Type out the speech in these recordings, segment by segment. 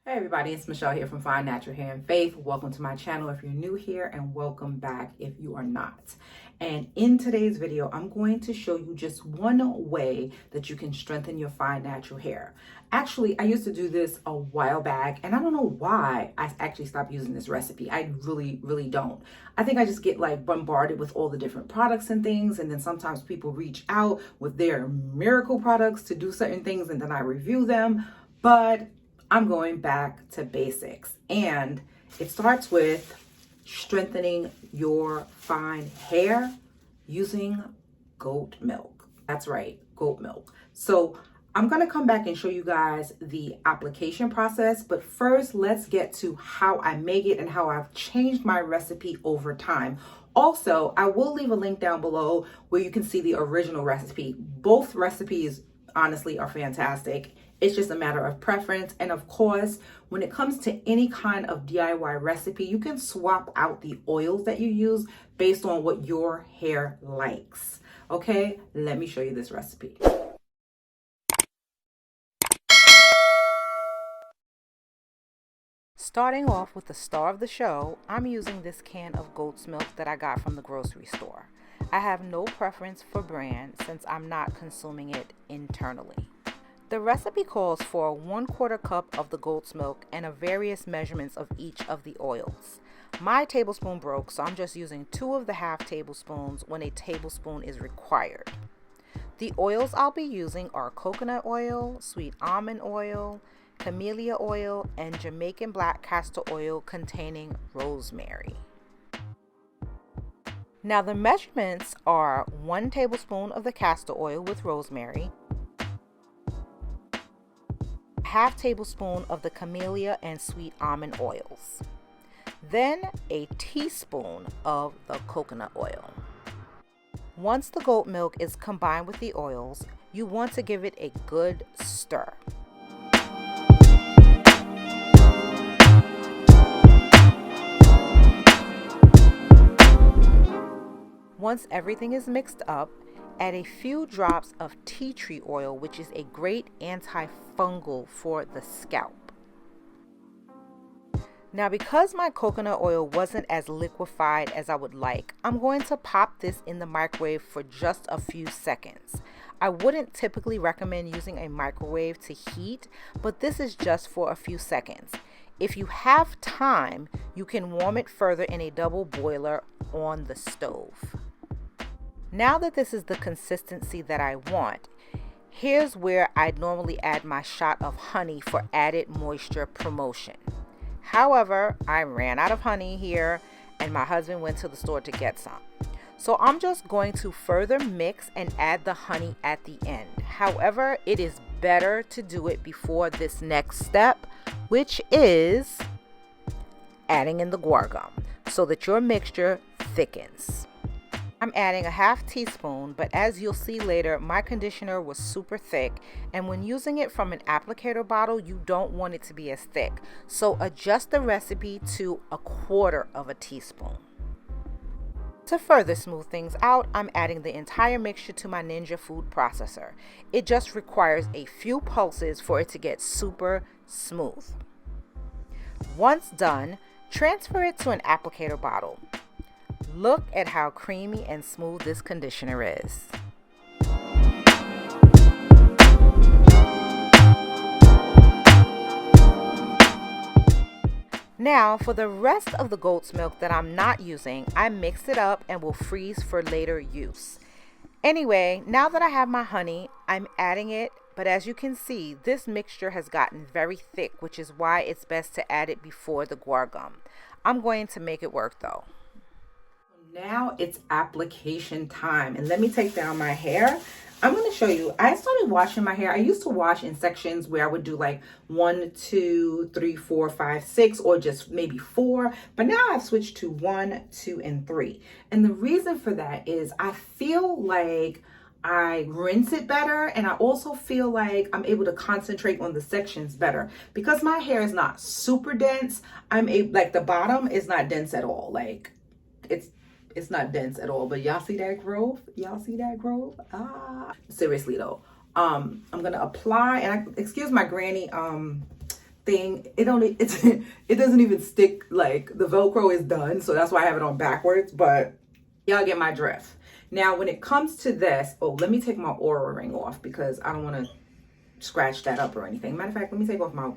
Hey everybody, it's Michelle here from Find Natural Hair and Faith. Welcome to my channel if you're new here, and welcome back if you are not. And in today's video, I'm going to show you just one way that you can strengthen your fine natural hair. Actually, I used to do this a while back, and I don't know why I actually stopped using this recipe. I really don't. I think I just get like bombarded with all the different products and things, and then sometimes people reach out with their miracle products to do certain things, and then I review them. But I'm going back to basics, and it starts with strengthening your fine hair using goat milk. That's right, goat milk. So I'm going to come back and show you guys the application process, but first let's get to how I make it and how I've changed my recipe over time. Also, I will leave a link down below where you can see the original recipe. Both recipes honestly are fantastic. It's just a matter of preference. And of course, when it comes to any kind of DIY recipe, you can swap out the oils that you use based on what your hair likes. Okay, let me show you this recipe. Starting off with the star of the show, I'm using this can of goat's milk that I got from the grocery store. I have no preference for brand since I'm not consuming it internally. The recipe calls for 1/4 cup of the goat's milk and various measurements of each of the oils. My tablespoon broke, so I'm just using 2 of the half tablespoons when a tablespoon is required. The oils I'll be using are coconut oil, sweet almond oil, camellia oil, and Jamaican black castor oil containing rosemary. Now the measurements are 1 tablespoon of the castor oil with rosemary, half tablespoon of the camellia and sweet almond oils, then a teaspoon of the coconut oil. Once the goat milk is combined with the oils, you want to give it a good stir. Once everything is mixed up, add a few drops of tea tree oil, which is a great antifungal for the scalp. Now, because my coconut oil wasn't as liquefied as I would like, I'm going to pop this in the microwave for just a few seconds. I wouldn't typically recommend using a microwave to heat, but this is just for a few seconds. If you have time, you can warm it further in a double boiler on the stove. Now that this is the consistency that I want, here's where I'd normally add my shot of honey for added moisture promotion. However, I ran out of honey here and my husband went to the store to get some. So I'm just going to further mix and add the honey at the end. However, it is better to do it before this next step, which is adding in the guar gum so that your mixture thickens. I'm adding a half teaspoon, but as you'll see later, my conditioner was super thick, and when using it from an applicator bottle, you don't want it to be as thick. So adjust the recipe to 1/4 teaspoon. To further smooth things out, I'm adding the entire mixture to my Ninja food processor. It just requires a few pulses for it to get super smooth. Once done, transfer it to an applicator bottle. Look at how creamy and smooth this conditioner is. Now for the rest of the goat's milk that I'm not using, I mix it up and will freeze for later use. Anyway, now that I have my honey, I'm adding it, but as you can see, this mixture has gotten very thick, which is why it's best to add it before the guar gum. I'm going to make it work though. Now it's application time, and let me take down my hair. I'm going to show you. I started washing my hair. I used to wash in sections where I would do like 1, 2, 3, 4, 5, 6, or just maybe 4. But now I've switched to 1, 2, and 3. And the reason for that is I feel like I rinse it better, and I also feel like I'm able to concentrate on the sections better because my hair is not super dense. Like the bottom is not dense at all. Like it's not dense at all, but y'all see that growth? Y'all see that growth? Seriously though, I'm gonna apply, and excuse my granny thing, it doesn't even stick. Like, the Velcro is done, so that's why I have it on backwards, but y'all get my drift. Now, when it comes to this, oh, let me take my Aura ring off because I don't want to scratch that up or anything. Matter of fact, let me take off my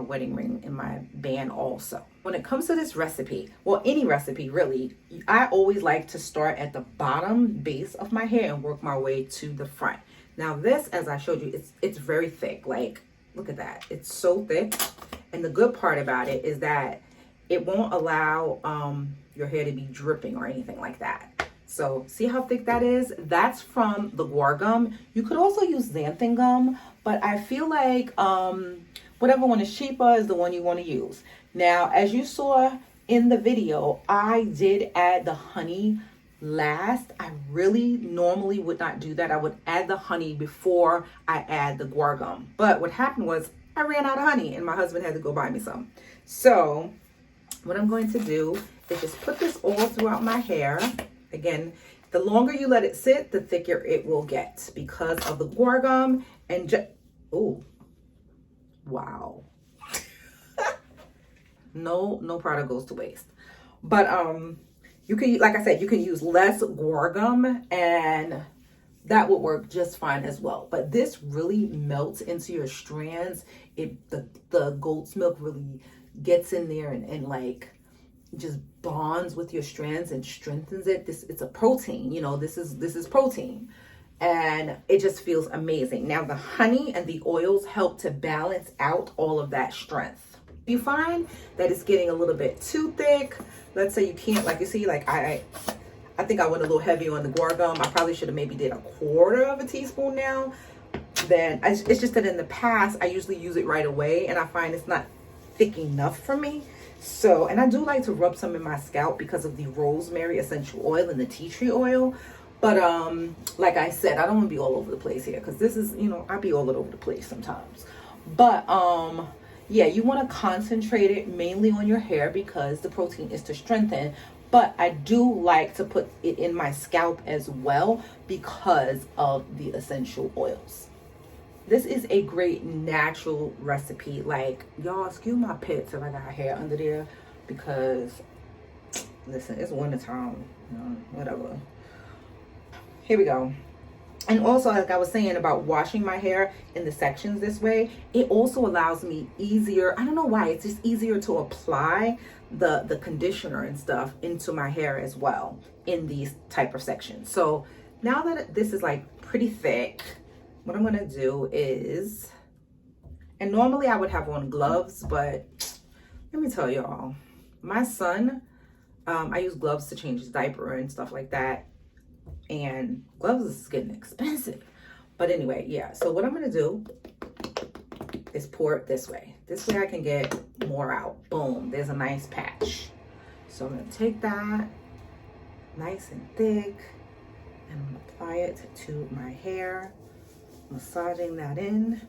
wedding ring and my band also. When it comes to this recipe, well, any recipe really, I always like to start at the bottom base of my hair and work my way to the front. Now this, as I showed you, it's very thick. Like, look at that. It's so thick. And the good part about it is that it won't allow your hair to be dripping or anything like that. So see how thick that is? That's from the guar gum. You could also use xanthan gum, but I feel like whatever one is cheaper is the one you want to use. Now, as you saw in the video, I did add the honey last. I really normally would not do that. I would add the honey before I add the guar gum. But what happened was I ran out of honey and my husband had to go buy me some. So what I'm going to do is just put this all throughout my hair. Again, the longer you let it sit, the thicker it will get because of the guar gum and oh, wow. No product goes to waste. But you can, like I said, you can use less guar gum and that would work just fine as well. But this really melts into your strands. The goat's milk really gets in there and like just bonds with your strands and strengthens it. It's a protein, you know, this is protein. And it just feels amazing. Now the honey and the oils help to balance out all of that strength. If you find that it's getting a little bit too thick, let's say you can't, like you see, like I think I went a little heavy on the guar gum. I probably should have maybe did 1/4 teaspoon now. Then it's just that in the past, I usually use it right away and I find it's not thick enough for me. So, and I do like to rub some in my scalp because of the rosemary essential oil and the tea tree oil. But like I said, I don't want to be all over the place here because this is, you know, I be all over the place sometimes. But yeah, you want to concentrate it mainly on your hair because the protein is to strengthen. But I do like to put it in my scalp as well because of the essential oils. This is a great natural recipe. Like, y'all, excuse my pets if I got hair under there because, listen, it's wintertime, you know, whatever. Here we go. And also, like I was saying about washing my hair in the sections this way, it also allows me easier, I don't know why, it's just easier to apply the conditioner and stuff into my hair as well in these type of sections. So now that this is like pretty thick, what I'm gonna do is, and normally I would have on gloves, but let me tell y'all, my son, I use gloves to change his diaper and stuff like that. And gloves is getting expensive. But anyway, yeah. So what I'm going to do is pour it this way. This way I can get more out. Boom. There's a nice patch. So I'm going to take that nice and thick and I'm going to apply it to my hair, massaging that in.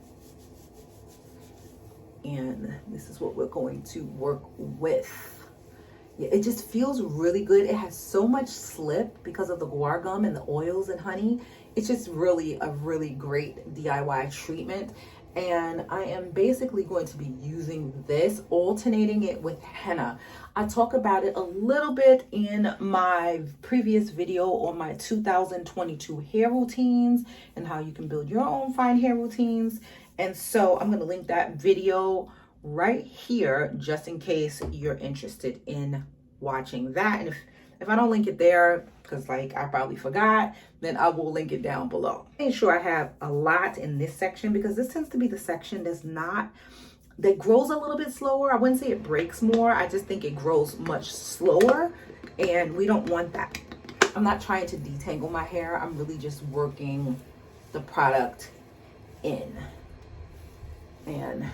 And this is what we're going to work with. It just feels really good. It has so much slip because of the guar gum and the oils and honey. It's just really a really great DIY treatment. And I am basically going to be using this, alternating it with henna. I talk about it a little bit in my previous video on my 2022 hair routines and how you can build your own fine hair routines. And so I'm going to link that video right here just in case you're interested in watching that. And if I don't link it there because like I probably forgot, then I will link it down below. Make sure I have a lot in this section because this tends to be the section that grows a little bit slower. I wouldn't say it breaks more. I just think it grows much slower and we don't want that. I'm not trying to detangle my hair. I'm really just working the product in. And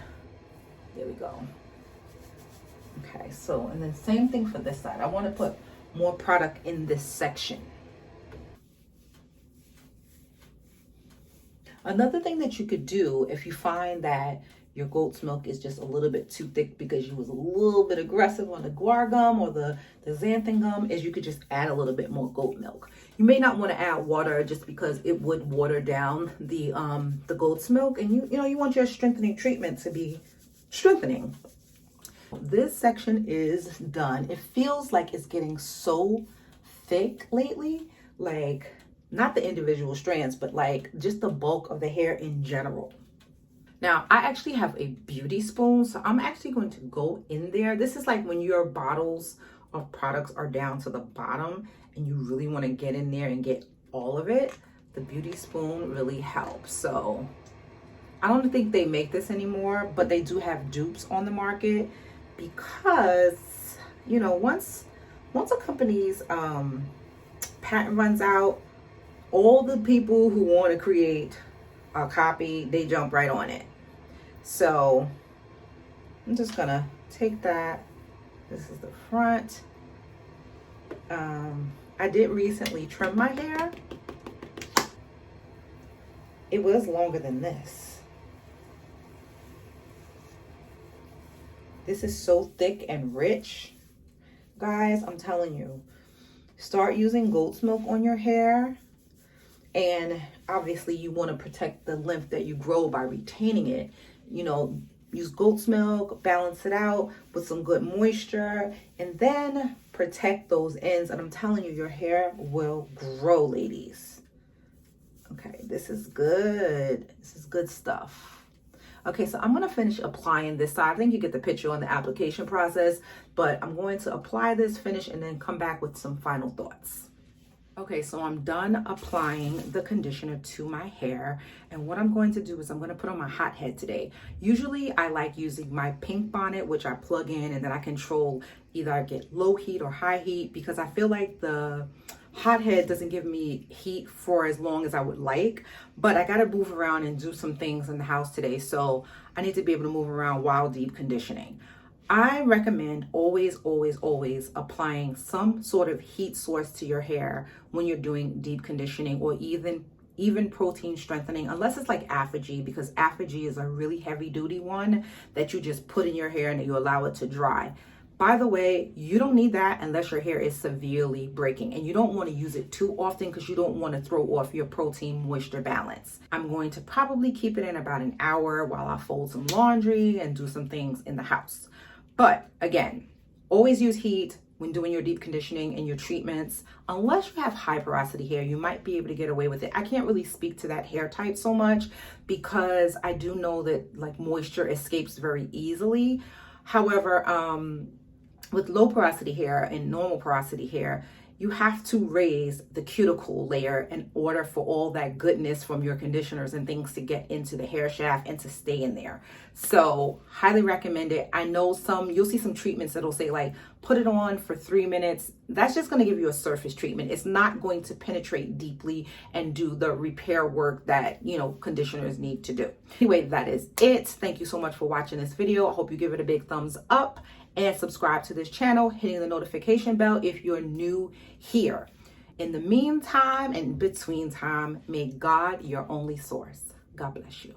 there we go. Okay, so, and then same thing for this side. I want to put more product in this section. Another thing that you could do if you find that your goat's milk is just a little bit too thick because you was a little bit aggressive on the guar gum or the xanthan gum is you could just add a little bit more goat milk. You may not want to add water just because it would water down the goat's milk, and you know you want your strengthening treatment to be strengthening. This section is done. It feels like it's getting so thick lately, like not the individual strands, but like just the bulk of the hair in general. Now, I actually have a beauty spoon, so I'm actually going to go in there. This is like when your bottles of products are down to the bottom and you really want to get in there and get all of it. The beauty spoon really helps. So I don't think they make this anymore, but they do have dupes on the market because, you know, once a company's patent runs out, all the people who want to create a copy, they jump right on it. So I'm just gonna take that. This is the front. I did recently trim my hair. It was longer than this. This is so thick and rich. Guys, I'm telling you, start using goat's milk on your hair. And obviously you want to protect the length that you grow by retaining it. You know, use goat's milk, balance it out with some good moisture, and then protect those ends. And I'm telling you, your hair will grow, ladies. Okay, this is good. This is good stuff. Okay, so I'm going to finish applying this side. I think you get the picture on the application process, but I'm going to apply this, finish, and then come back with some final thoughts. Okay, so I'm done applying the conditioner to my hair, and what I'm going to do is I'm going to put on my hot head today. Usually I like using my pink bonnet, which I plug in, and then I control either I get low heat or high heat, because I feel like the hot head doesn't give me heat for as long as I would like, but I got to move around and do some things in the house today, so I need to be able to move around while deep conditioning. I recommend always applying some sort of heat source to your hair when you're doing deep conditioning or even protein strengthening, unless it's like Affinity, because Affinity is a really heavy duty one that you just put in your hair and you allow it to dry. By the way, you don't need that unless your hair is severely breaking, and you don't want to use it too often because you don't want to throw off your protein moisture balance. I'm going to probably keep it in about an hour while I fold some laundry and do some things in the house. But again, always use heat when doing your deep conditioning and your treatments. Unless you have high porosity hair, you might be able to get away with it. I can't really speak to that hair type so much because I do know that like moisture escapes very easily. However, with low porosity hair and normal porosity hair, you have to raise the cuticle layer in order for all that goodness from your conditioners and things to get into the hair shaft and to stay in there. So highly recommend it. I know you'll see some treatments that'll say like, put it on for 3 minutes. That's just going to give you a surface treatment. It's not going to penetrate deeply and do the repair work that, you know, conditioners need to do. Anyway, that is it. Thank you so much for watching this video. I hope you give it a big thumbs up and subscribe to this channel, hitting the notification bell if you're new here. In the meantime and between time, may God your only source. God bless you.